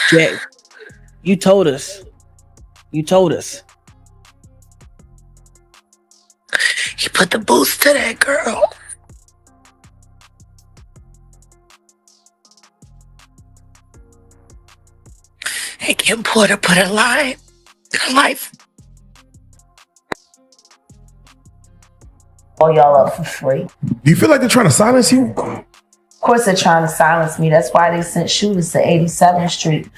Jack, you told us. You told us. He put the boost to that girl. And Kim Porter put a line in her life. All y'all up for free. Do you feel like they're trying to silence you? Of course they're trying to silence me. That's why they sent shooters to 87th Street,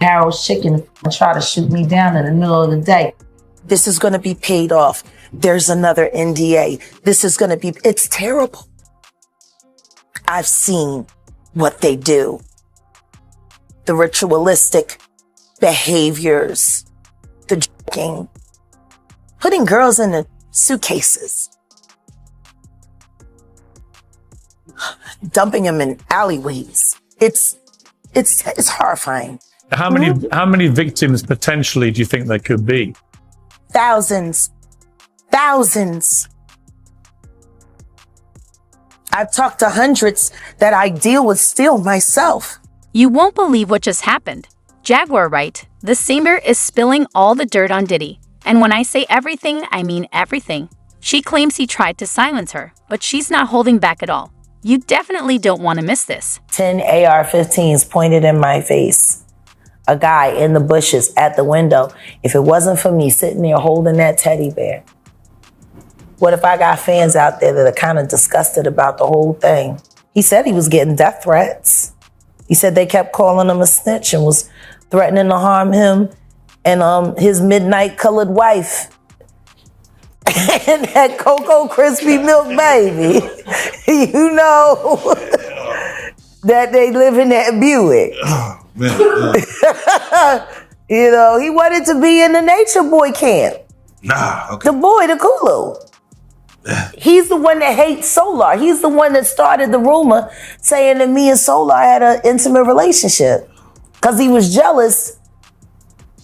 Harold's Chicken, and try to shoot me down in the middle of the day. This is going to be paid off. There's another NDA. It's terrible. I've seen what they do. The ritualistic behaviors, the drinking, putting girls in the suitcases, dumping them in alleyways. It's horrifying. How many victims potentially do you think there could be? Thousands. I've talked to hundreds that I deal with still myself. You won't believe what just happened. Jaguar Wright, the singer, is spilling all the dirt on Diddy. And when I say everything, I mean everything. She claims he tried to silence her, but she's not holding back at all. You definitely don't want to miss this. 10 AR-15s pointed in my face. A guy in the bushes at the window. If it wasn't for me sitting there holding that teddy bear, what if I got fans out there that are kind of disgusted about the whole thing? He said he was getting death threats. He said they kept calling him a snitch and was threatening to harm him and his midnight colored wife. And that Cocoa Crispy Milk baby. You know that they live in that Buick. Oh, man. You know, he wanted to be in the Nature Boy camp. Nah, okay. The boy, the Kulu. He's the one that hates Solar. He's the one that started the rumor saying that me and Solar had an intimate relationship. Because he was jealous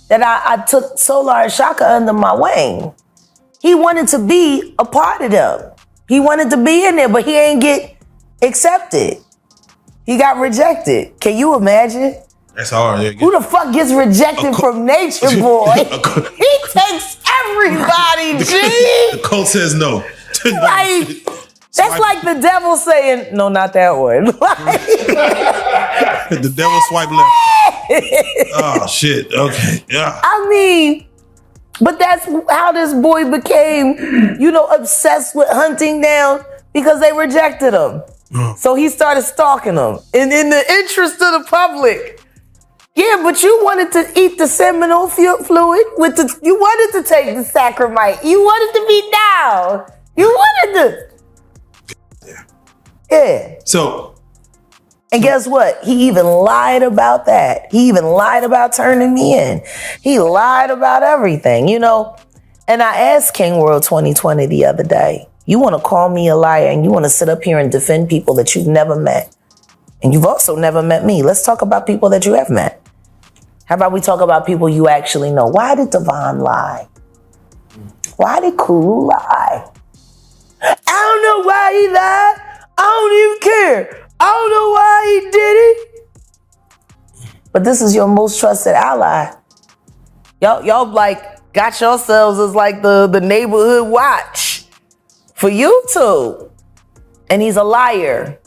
that I took Solar and Shaka under my wing. He wanted to be a part of them. He wanted to be in there, but he ain't get accepted. He got rejected. Can you imagine? That's hard. Yeah. Who the fuck gets rejected from Nature Boy? He takes everybody, G. The cult says no. Like, that's like the devil saying, no, not that one. The devil swipe left. Oh, shit. Okay. Yeah. I mean, but that's how this boy became, obsessed with hunting down because they rejected him. So he started stalking them. And in the interest of the public. Yeah, but you wanted to eat the seminal fluid you wanted to take the sacramite. You wanted to be down. You wanted to. Yeah. So. And guess what? He even lied about that. He even lied about turning me in. He lied about everything, And I asked King World 2020 the other day, you want to call me a liar and you want to sit up here and defend people that you've never met. And you've also never met me. Let's talk about people that you have met. How about we talk about people you actually know? Why did Devon lie? Why did Kulu lie? I don't know why he lied. I don't even care. I don't know why he did it. But this is your most trusted ally. Y'all like got yourselves as like the neighborhood watch for YouTube. And he's a liar.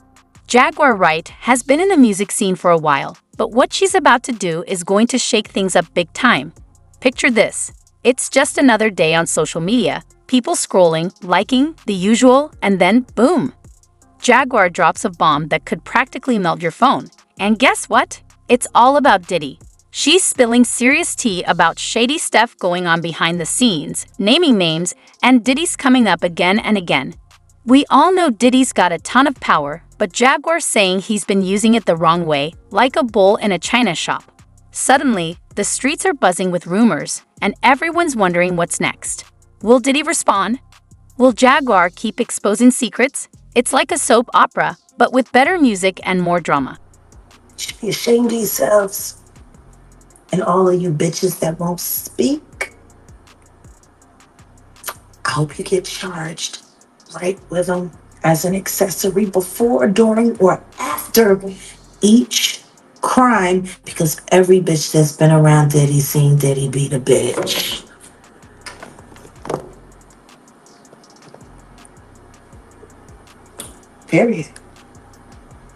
Jaguar Wright has been in the music scene for a while, but what she's about to do is going to shake things up big time. Picture this. It's just another day on social media. People scrolling, liking, the usual, and then boom. Jaguar drops a bomb that could practically melt your phone. And guess what? It's all about Diddy. She's spilling serious tea about shady stuff going on behind the scenes, naming names, and Diddy's coming up again and again. We all know Diddy's got a ton of power, but Jaguar's saying he's been using it the wrong way, like a bull in a china shop. Suddenly, the streets are buzzing with rumors, and everyone's wondering what's next. Will Diddy respond? Will Jaguar keep exposing secrets? It's like a soap opera, but with better music and more drama. You should be ashamed of yourselves. And all of you bitches that won't speak. I hope you get charged right with them as an accessory before, during, or after each crime because every bitch that's been around Diddy seen Diddy beat a bitch. Period.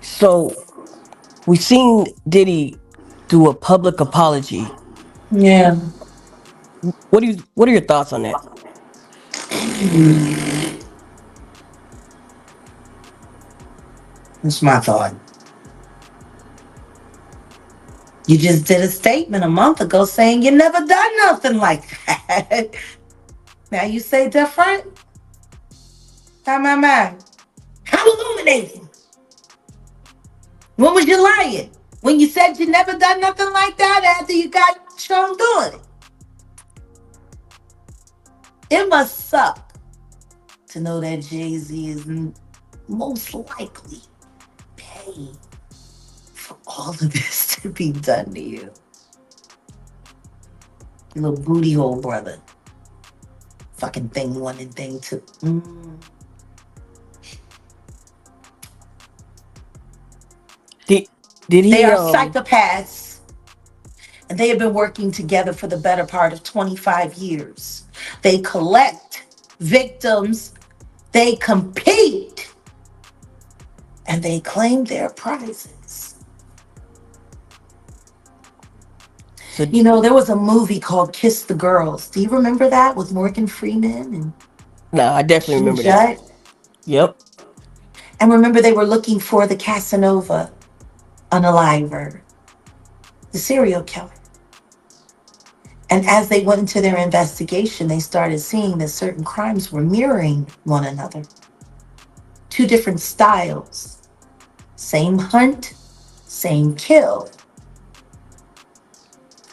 So we've seen Diddy do a public apology. Yeah. What are your thoughts on that? That's my thought. You just did a statement a month ago saying you never done nothing like that. Now you say different? My. How illuminating? When was you lying? When you said you never done nothing like that after you got shown doing it? It must suck to know that Jay-Z is most likely paying for all of this to be done to you. You little booty hole brother. Fucking thing one and thing two. Did They he are psychopaths, and they have been working together for the better part of 25 years. They collect victims, they compete, and they claim their prizes. so You know, there was a movie called Kiss the Girls. Do you remember that with Morgan Freeman and no, I definitely Ashton remember that. Judd? Yep. And remember, they were looking for the Casanova unaliver, the serial killer. And as they went into their investigation, they started seeing that certain crimes were mirroring one another. Two different styles. Same hunt, same kill.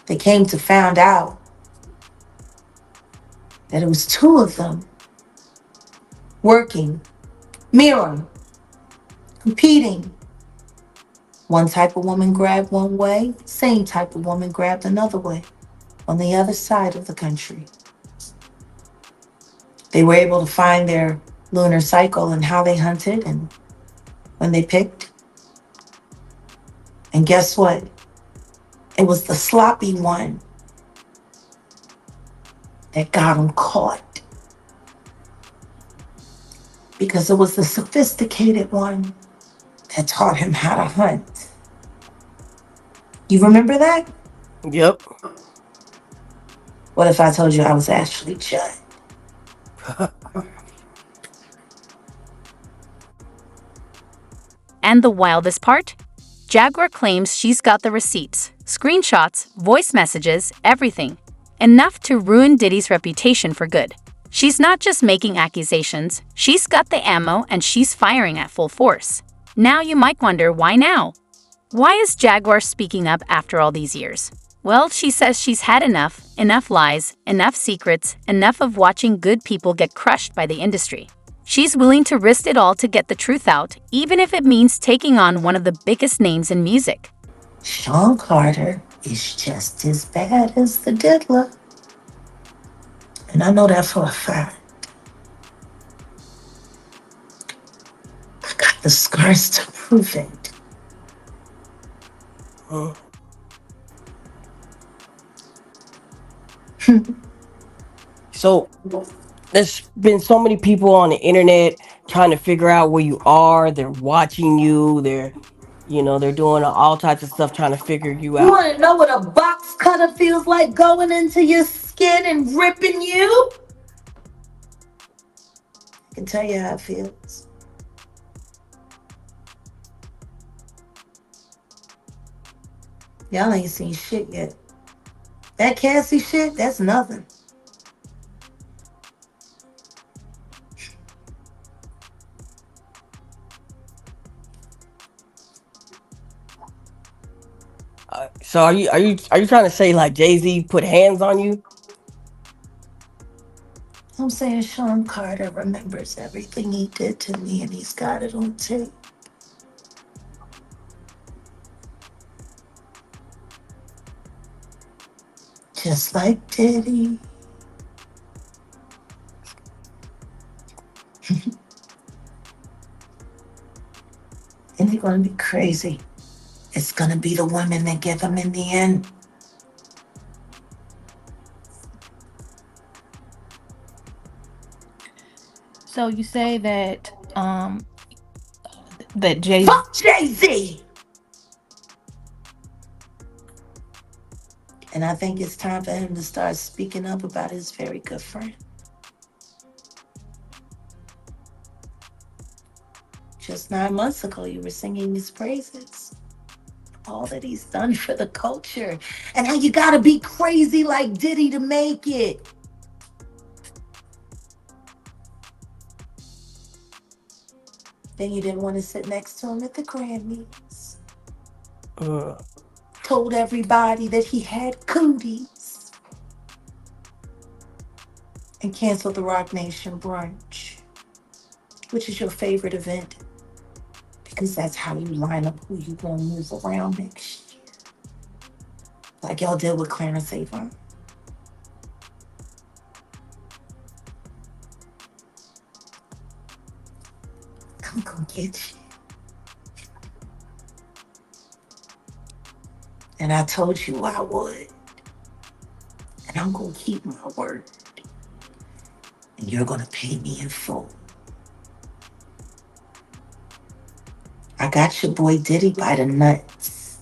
They came to find out that it was two of them working, mirroring, competing. One type of woman grabbed one way, same type of woman grabbed another way on the other side of the country. They were able to find their lunar cycle and how they hunted and when they picked. And guess what? It was the sloppy one that got him caught. Because it was the sophisticated one that taught him how to hunt. You remember that? Yep. What if I told you I was Ashley Judd? And the wildest part? Jaguar claims she's got the receipts, screenshots, voice messages, everything. Enough to ruin Diddy's reputation for good. She's not just making accusations, she's got the ammo and she's firing at full force. Now you might wonder, why now? Why is Jaguar speaking up after all these years? Well, she says she's had enough lies, enough secrets, enough of watching good people get crushed by the industry. She's willing to risk it all to get the truth out, even if it means taking on one of the biggest names in music. Sean Carter is just as bad as the diddler. And I know that for a fact. I got the scars to prove it. So there's been so many people on the internet trying to figure out where you are. They're watching you. They're doing all types of stuff trying to figure you You out. want to know what a box cutter feels like going into your skin and ripping you? I can tell you how it feels. Y'all ain't seen shit yet. That Cassie shit, that's nothing. So are you trying to say like Jay-Z put hands on you? I'm saying Sean Carter remembers everything he did to me and he's got it on tape. Just like Diddy. And they're gonna be crazy. It's gonna be the women that give him in the end. So you say that that Jay Fuck Jay-Z! And I think it's time for him to start speaking up about his very good friend. Just 9 months ago, you were singing his praises. All that he's done for the culture. And how you gotta be crazy like Diddy to make it. Then you didn't want to sit next to him at the Grammys. Told everybody that he had cooties. And canceled the Rock Nation brunch, which is your favorite event. Because that's how you line up who you gonna move around next year. Like y'all did with Clarence Avon. I'm gonna get you. And I told you I would. And I'm gonna keep my word. And you're gonna pay me in full. I got your boy Diddy by the nuts.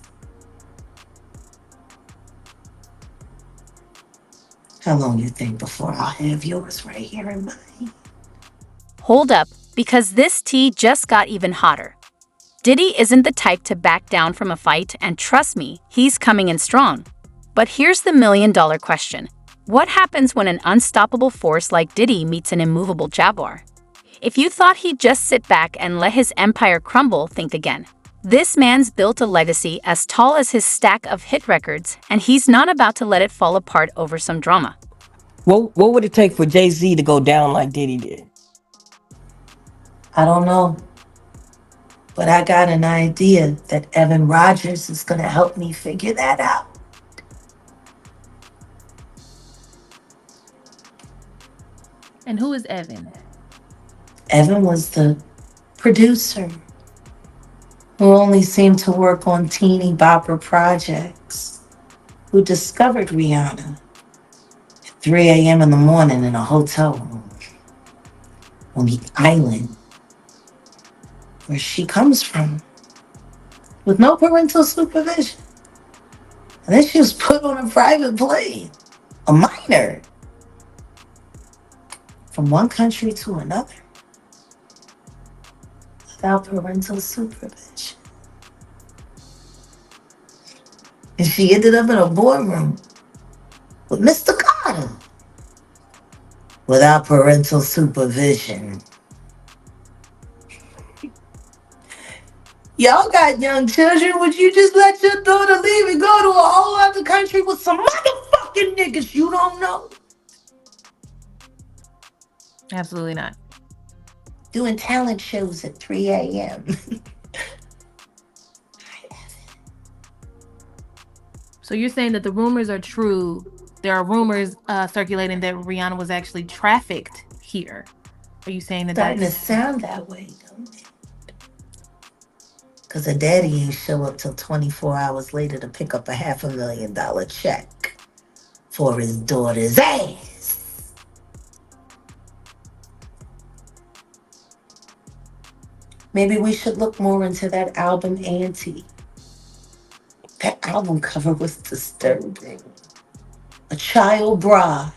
How long you think before I'll have yours right here in mine? Hold up, because this tea just got even hotter. Diddy isn't the type to back down from a fight, and trust me, he's coming in strong. But here's the million-dollar question. What happens when an unstoppable force like Diddy meets an immovable Jaguar? If you thought he'd just sit back and let his empire crumble, think again. This man's built a legacy as tall as his stack of hit records, and he's not about to let it fall apart over some drama. What would it take for Jay-Z to go down like Diddy did? I don't know. But I got an idea that Evan Rogers is going to help me figure that out. And who is Evan? Evan was the producer who only seemed to work on teeny bopper projects, who discovered Rihanna at 3 a.m. in the morning in a hotel room on the island where she comes from with no parental supervision. And then she was put on a private plane, a minor, from one country to another without parental supervision. And she ended up in a boardroom with Mr. Carter without parental supervision. Y'all got young children. Would you just let your daughter leave and go to a whole other country with some motherfucking niggas you don't know? Absolutely not. Doing talent shows at 3 a.m. So you're saying that the rumors are true. There are rumors circulating that Rihanna was actually trafficked here. Are you saying that Starting to that's... sound that way, don't it? Because her daddy ain't show up till 24 hours later to pick up a $500,000 check for his daughter's ass. Maybe we should look more into that album, Auntie. That album cover was disturbing. A child bride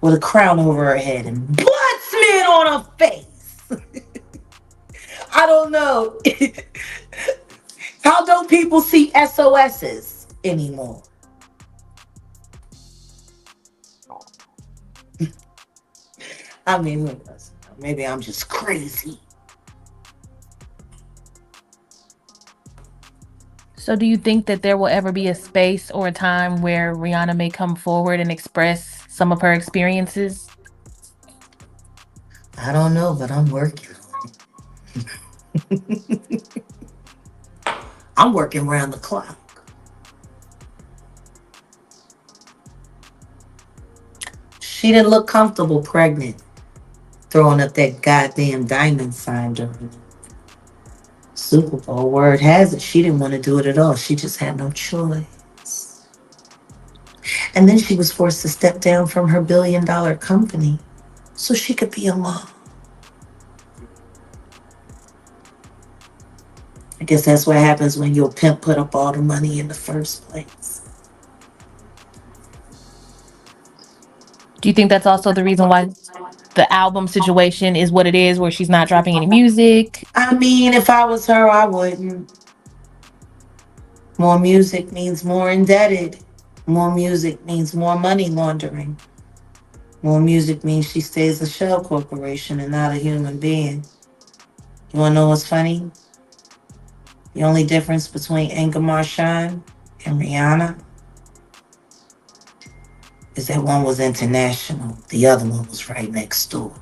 with a crown over her head and blood smeared on her face. I don't know. How don't people see SOSs anymore? I mean, maybe I'm just crazy. So do you think that there will ever be a space or a time where Rihanna may come forward and express some of her experiences? I don't know, but I'm working on it. I'm working around the clock. She didn't look comfortable pregnant, throwing up that goddamn diamond sign during it. Super Bowl, word has it, she didn't want to do it at all. She just had no choice. And then she was forced to step down from her billion-dollar company so she could be a mom. I guess that's what happens when your pimp put up all the money in the first place. Do you think that's also the reason why the album situation is what it is, where she's not dropping any music? I mean, if I was her, I wouldn't. More music means more indebted. More music means more money laundering. More music means she stays a shell corporation and not a human being. You wanna know what's funny? The only difference between Inga Marchand and Rihanna is that one was international, the other one was right next door.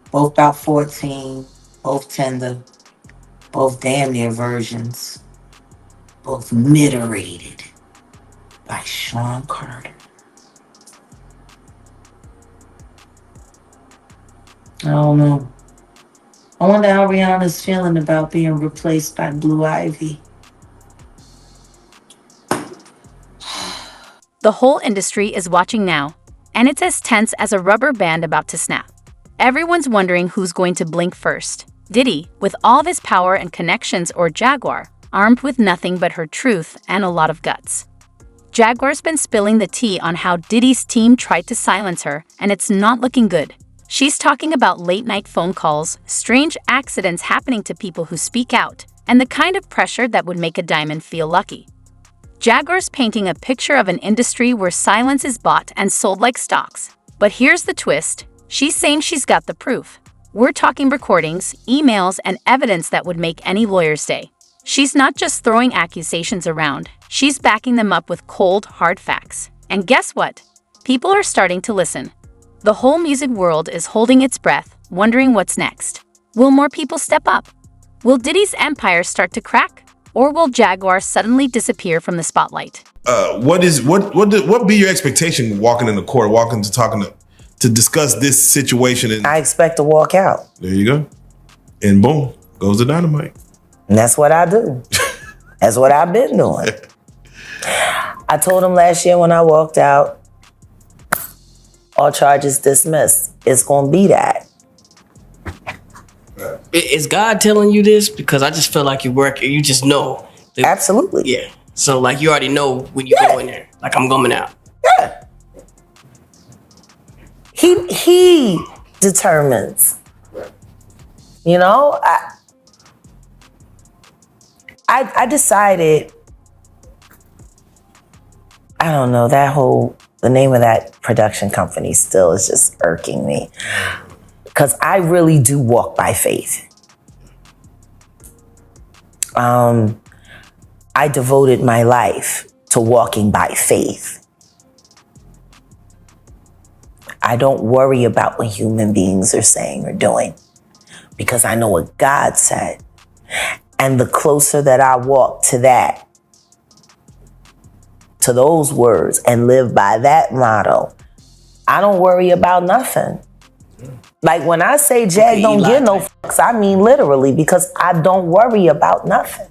Both about 14, both tender, both damn near virgins, both mid-rated by Sean Carter. I don't know. I wonder how Rihanna's feeling about being replaced by Blue Ivy. The whole industry is watching now, and it's as tense as a rubber band about to snap. Everyone's wondering who's going to blink first. Diddy, with all of his power and connections, or Jaguar, armed with nothing but her truth and a lot of guts. Jaguar's been spilling the tea on how Diddy's team tried to silence her, and it's not looking good. She's talking about late-night phone calls, strange accidents happening to people who speak out, and the kind of pressure that would make a diamond feel lucky. Jaguar's painting a picture of an industry where silence is bought and sold like stocks. But here's the twist. She's saying she's got the proof. We're talking recordings, emails, and evidence that would make any lawyer's day. She's not just throwing accusations around. She's backing them up with cold, hard facts. And guess what? People are starting to listen. The whole music world is holding its breath, wondering what's next. Will more people step up? Will Diddy's empire start to crack? Or will Jaguar suddenly disappear from the spotlight? What be your expectation walking in the court, to discuss this situation? And I expect to walk out. there you go, and boom goes the dynamite. And that's what I do. That's what I've been doing. I told him last year when I walked out, all charges dismissed. It's gonna be that. Is God telling you this? Because I just feel like you just know. Absolutely. Yeah. So like you already know when you go in there. Like I'm coming out. Yeah. He determines. You know, I decided, I don't know, the name of that production company still is just irking me. Because I really do walk by faith. I devoted my life to walking by faith. I don't worry about what human beings are saying or doing because I know what God said. And the closer that I walk to that, to those words, and live by that motto, I don't worry about nothing. Like when I say Jag don't give no fucks, I mean literally, because I don't worry about nothing.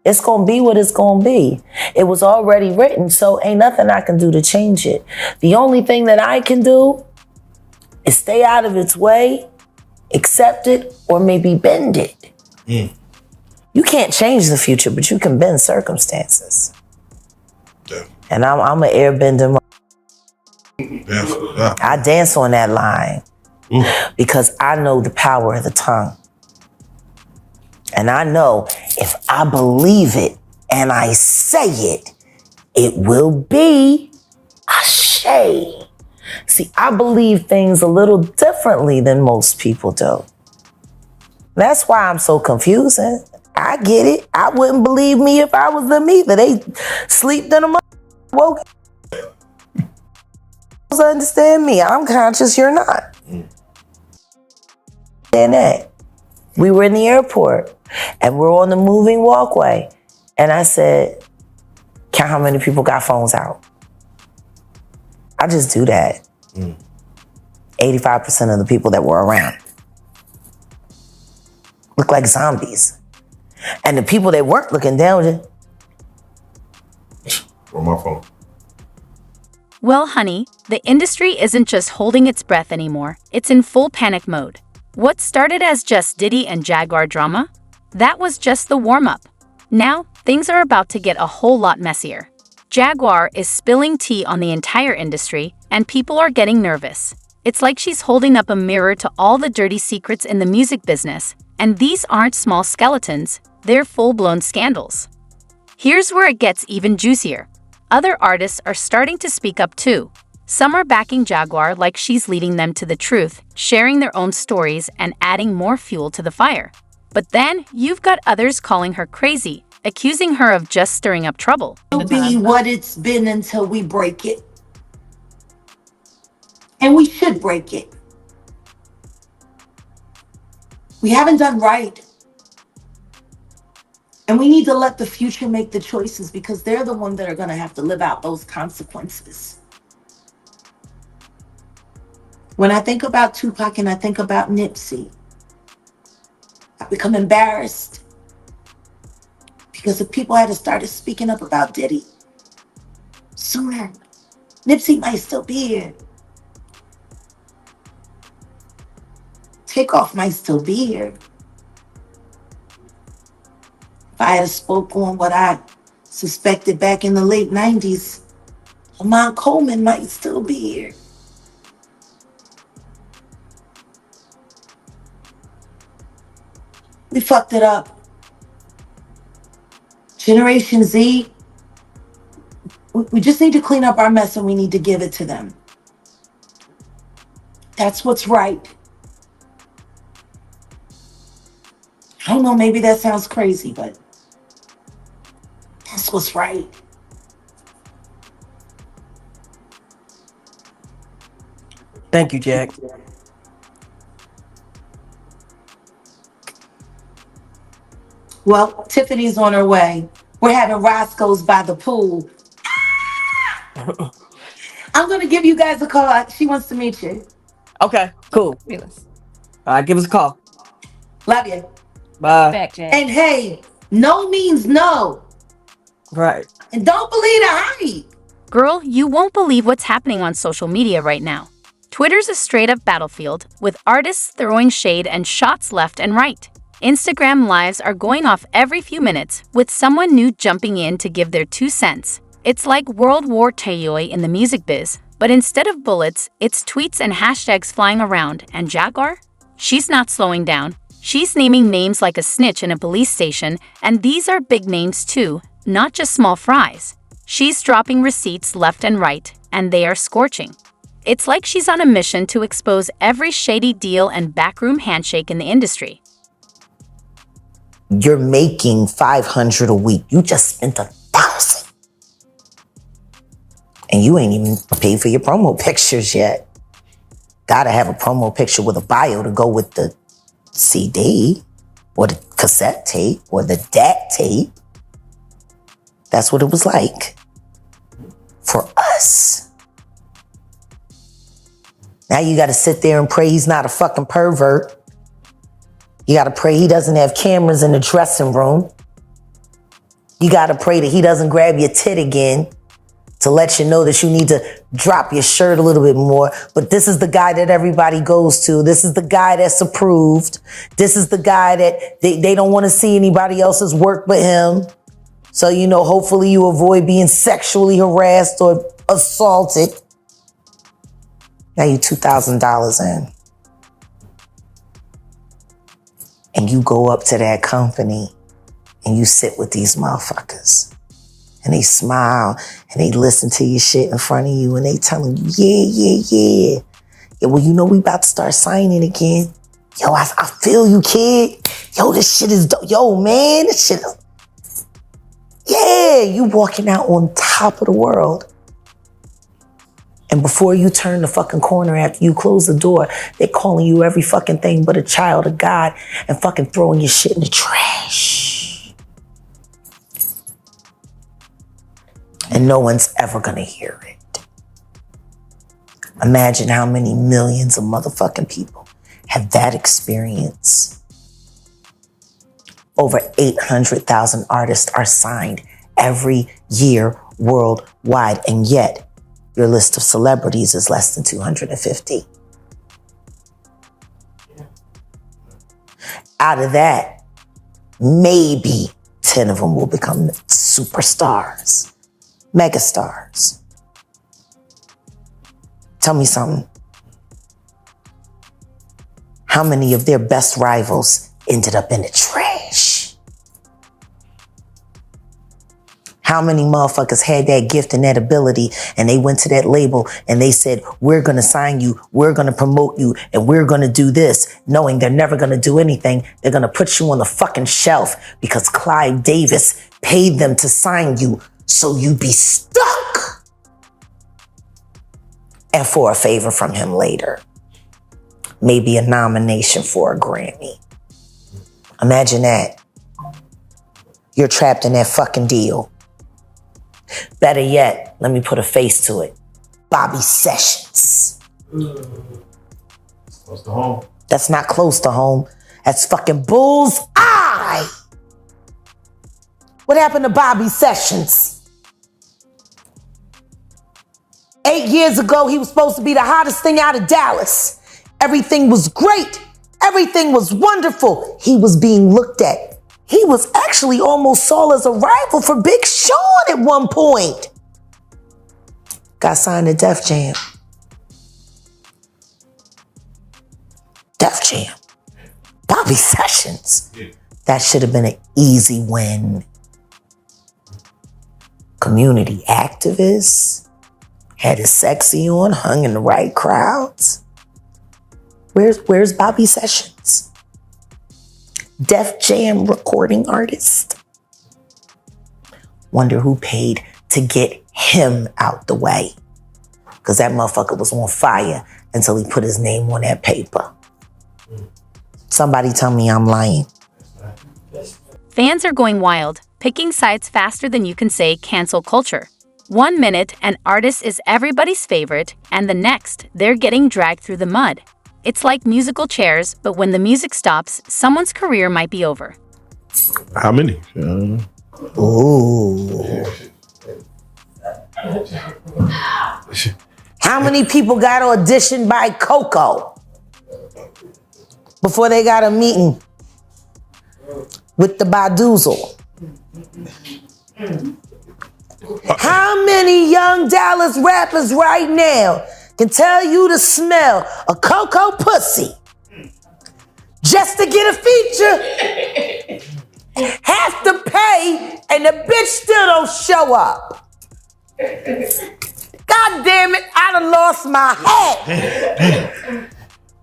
It's gonna be what it's gonna be. It was already written, so ain't nothing I can do to change it. The only thing that I can do is stay out of its way, accept it, or maybe bend it. Mm. You can't change the future, but you can bend circumstances. Yeah. And I'm an airbender. Yeah. I dance on that line because I know the power of the tongue. And I know if I believe it and I say it, it will be ashe. See, I believe things a little differently than most people do. That's why I'm so confusing. I get it. I wouldn't believe me if I was them either. They sleeped in a woke. Understand me. I'm conscious, you're not. And that. We were in the airport and we're on the moving walkway. And I said, count how many people got phones out. I just do that. 85% of the people that were around. look like zombies. And the people that weren't looking down, on my phone. Well, honey, the industry isn't just holding its breath anymore, it's in full panic mode. What started as just Diddy and Jaguar drama? That was just the warm-up. Now, things are about to get a whole lot messier. Jaguar is spilling tea on the entire industry, and people are getting nervous. It's like she's holding up a mirror to all the dirty secrets in the music business, and these aren't small skeletons, they're full-blown scandals. Here's where it gets even juicier. Other artists are starting to speak up too. Some are backing Jaguar like she's leading them to the truth, sharing their own stories and adding more fuel to the fire. But then you've got others calling her crazy, accusing her of just stirring up trouble. It'll be what it's been until we break it. And we should break it. We haven't done right. And we need to let the future make the choices because they're the ones that are going to have to live out those consequences. When I think about Tupac and I think about Nipsey, I become embarrassed because if people had started speaking up about Diddy sooner, Nipsey might still be here. Takeoff might still be here. If I had spoke on what I suspected back in the late 90s, Lamont Coleman might still be here. We fucked it up. Generation Z, we just need to clean up our mess and we need to give it to them. That's what's right. I don't know, maybe that sounds crazy, but that's what's right. Thank you, Jack. Well, Tiffany's on her way. We're having Roscoe's by the pool. I'm going to give you guys a call. She wants to meet you. Okay, cool. All right, give us a call. Love you. Bye. Back, Jack. And hey, no means no. Right. And don't believe the hype. Girl, you won't believe what's happening on social media right now. Twitter's a straight-up battlefield, with artists throwing shade and shots left and right. Instagram lives are going off every few minutes, with someone new jumping in to give their 2 cents. It's like World War II in the music biz, but instead of bullets, it's tweets and hashtags flying around, and Jaguar? She's not slowing down. She's naming names like a snitch in a police station, and these are big names too, not just small fries. She's dropping receipts left and right, and they are scorching. It's like she's on a mission to expose every shady deal and backroom handshake in the industry. you're making $500 a week. You just spent $1,000. And you ain't even paid for your promo pictures yet. Gotta have a promo picture with a bio to go with the CD or the cassette tape or the DAT tape. That's what it was like for us. Now you gotta sit there and pray he's not a fucking pervert. You gotta pray he doesn't have cameras in the dressing room. You gotta pray that he doesn't grab your tit again to let you know that you need to drop your shirt a little bit more. But this is the guy that everybody goes to. This is the guy that's approved. This is the guy that they don't want to see anybody else's work but him. So, you know, hopefully you avoid being sexually harassed or assaulted. Now you $2,000 in. And you go up to that company and you sit with these motherfuckers. And they smile and they listen to your shit in front of you and they telling you, yeah. Yeah, well, you know, we about to start signing again. Yo, I feel you, kid. Yo, this shit is dope. Yo, man, this shit. Yeah, you walking out on top of the world. And before you turn the fucking corner after you close the door, they're calling you every fucking thing but a child of God and fucking throwing your shit in the trash. And no one's ever gonna hear it. Imagine how many millions of motherfucking people have that experience. Over 800,000 artists are signed every year worldwide, and yet your list of celebrities is less than 250. Out of that, maybe 10 of them will become superstars, megastars. Tell me something. How many of their best rivals ended up in the trash? How many motherfuckers had that gift and that ability and they went to that label and they said, we're going to sign you, we're going to promote you, and we're going to do this, knowing they're never going to do anything. They're going to put you on the fucking shelf because Clive Davis paid them to sign you so you be stuck. And for a favor from him later, maybe a nomination for a Grammy. Imagine that. You're trapped in that fucking deal. Better yet, let me put a face to it. Bobby Sessions. Close to home. That's not close to home. That's fucking bull's eye. What happened to Bobby Sessions? 8 years ago, he was supposed to be the hottest thing out of Dallas. Everything was great. Everything was wonderful. He was being looked at. He was actually almost saw as a rival for Big Sean at one point. Got signed to Def Jam. Def Jam. Bobby Sessions. That should have been an easy win. Community activist. Had his sexy on, hung in the right crowds. Where's Bobby Sessions? Def Jam recording artist. Wonder who paid to get him out the way. Because that motherfucker was on fire until he put his name on that paper. Somebody tell me I'm lying. Fans are going wild, picking sides faster than you can say cancel culture. 1 minute, an artist is everybody's favorite, and the next, they're getting dragged through the mud. It's like musical chairs, but when the music stops, someone's career might be over. How many? Ooh. How many people got auditioned by Coco before they got a meeting with the Badoozle? How many young Dallas rappers right now can tell you the smell of Coco pussy just to get a feature? Have to pay and the bitch still don't show up. God damn it, I done lost my head.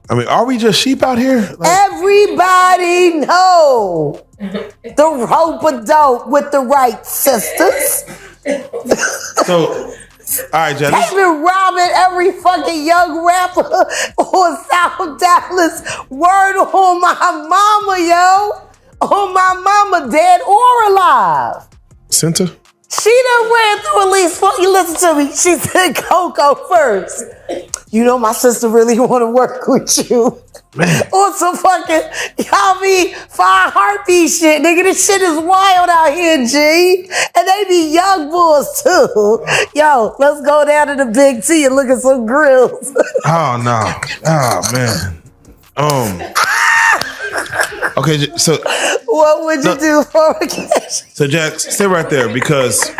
I mean, are we just sheep out here? Everybody know the rope-a-dope with the Wright sisters. So, all right, Jen. They've been robbing every fucking young rapper on South Dallas. Word on my mama, yo. On my mama, dead or alive. Center? She done ran through at least, you listen to me, she said Coco first. You know my sister really want to work with you. Man. On some fucking, y'all be fire heartbeat shit. Nigga, this shit is wild out here, G. And they be young bulls too. Yo, let's go down to the Big T and look at some grills. Oh, no. Oh, man. Okay, so what would you do for a cash? So Jack, stay right there because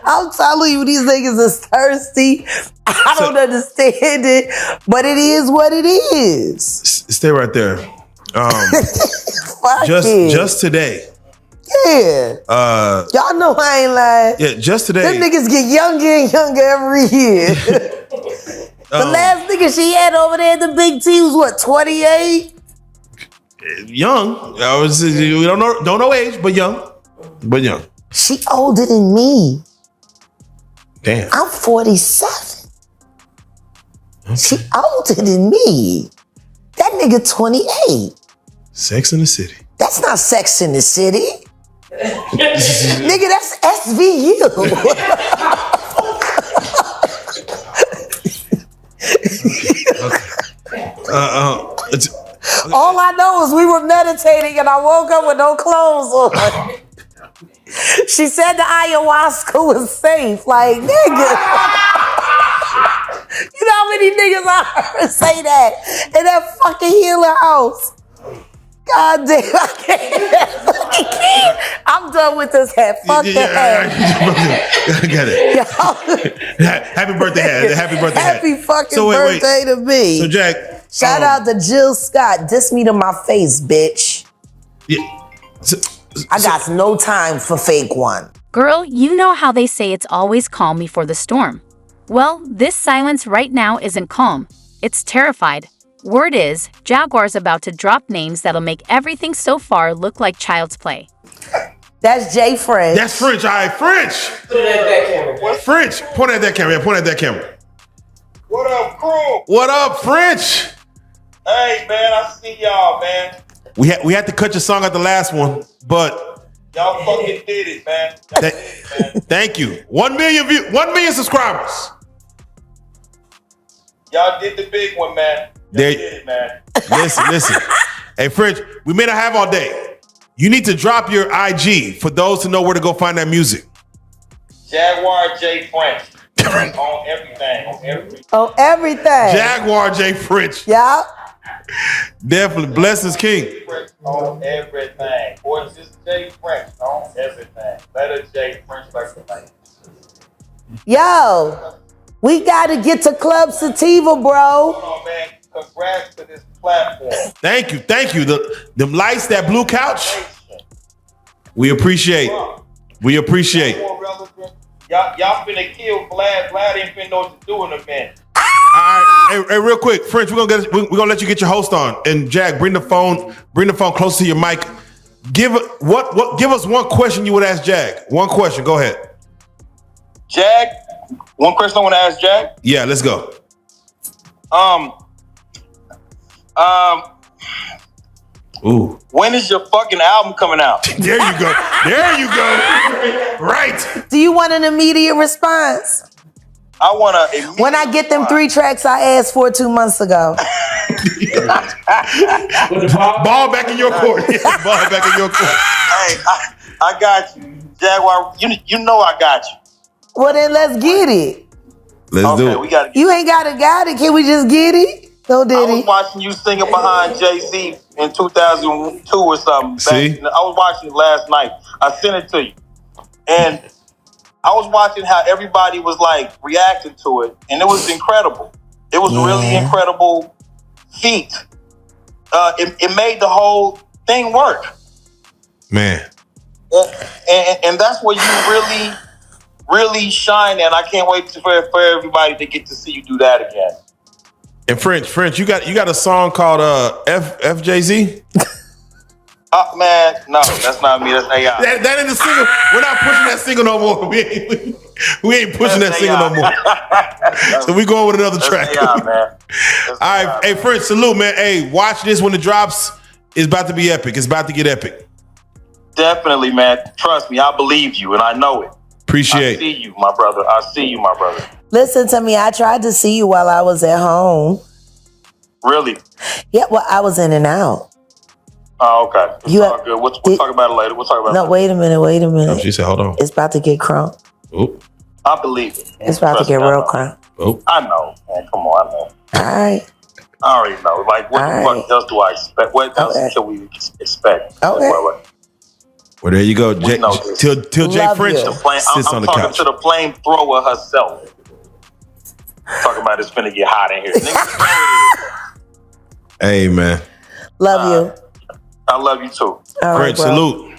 I'm telling you, these niggas is thirsty. I don't understand it, but it is what it is. Stay right there. Just today. Yeah. Y'all know I ain't lying. Yeah, just today. Them niggas get younger and younger every year. The last nigga she had over there at the Big T was what, 28? Young. We don't know age, but young. But young. She older than me. Damn. I'm 47. Okay. She older than me. That nigga 28. Sex in the City. That's not Sex in the City. Nigga, that's SVU. All I know is we were meditating and I woke up with no clothes on. She said the ayahuasca was safe. Like, nigga. You know how many niggas I heard say that in that fucking healer house? God damn, I can't. I'm done with this hat. Fuck the hat. I got it. Happy birthday hat. Happy birthday hat. Happy fucking birthday to me. So, Jack. Shout out to Jill Scott. Diss me to my face, bitch. Yeah. I got no time for fake one. Girl, you know how they say it's always calm before the storm. Well, this silence right now isn't calm. It's terrified. Word is, Jaguar's about to drop names that'll make everything so far look like child's play. That's Jay French. That's French. All right, French. Put it at that camera. What French? Point at that camera. Yeah, point at that camera. What up, crew? What up, French? Hey, man, I see y'all, man. We had to cut your song at the last one, but y'all fucking did it, man. Y'all did it, man. Thank you. 1 million subscribers. Y'all did the big one, man. Y'all did it, man. Listen. Hey, French, we may not have all day. You need to drop your IG for those to know where to go find that music. Jaguar J French. On everything. On everything. Jaguar J French. Yeah. Definitely. Blessings King. French on everything. Or just J French on everything. Letter J French like the night. Yo, we gotta get to Club Sativa, bro. Hold on, man. Congrats to this platform. Thank you. Them lights, that blue couch. We appreciate. Y'all finna kill Vlad. Vlad ain't finna know what to do in a minute. All right, hey, real quick, French, we're gonna let you get your host on. And Jack, bring the phone close to your mic. Give us one question you would ask Jag. One question, go ahead. Jag, one question I want to ask Jag. Yeah, let's go. Ooh. When is your fucking album coming out? There you go. Right. Do you want an immediate response? I want to. When I get them 3 tracks I asked for 2 months ago. Ball back in your court. Ball back in your court. Hey, I got you. Jaguar, you know I got you. Well, then let's get it. Let's do it. We gotta you ain't gotta got it. Can we just get it? No, Diddy. I was watching you singing behind Jay-Z in 2002 or something. See? I was watching it last night. I sent it to you. And I was watching how everybody was like reacting to it. And it was incredible. It was a really incredible feat. It made the whole thing work. Man. And that's where you really shine. And I can't wait for everybody to get to see you do that again. And French, you got a song called FJZ? Man, no, that's not me. That's AI. That ain't the single. We're not pushing that single no more. We ain't pushing that single no more. So we going with another track. AI, man. All right, hey French, salute, man. Hey, watch this when it drops. It's about to be epic. It's about to get epic. Definitely, man. Trust me, I believe you, and I know it. Appreciate it. I see you, my brother. I see you, my brother. Listen to me. I tried to see you while I was at home. Really? Yeah, well, I was in and out. Oh, okay. It's all good. We'll talk about it later. We'll talk about it later. Wait a minute. Oh, she said, hold on. It's about to get crunk. Oh. I believe it. It's about to get real crunk. Oh. I know, man. Come on, I know. All right. I already know. Like, what the fuck else do I expect? What else can we expect? Okay. Well, there you go. Till Jay French sits on the couch. I'm talking to the flamethrower herself. Talking about it's finna get hot in here. Hey, man. Love you. I love you too. French, salute.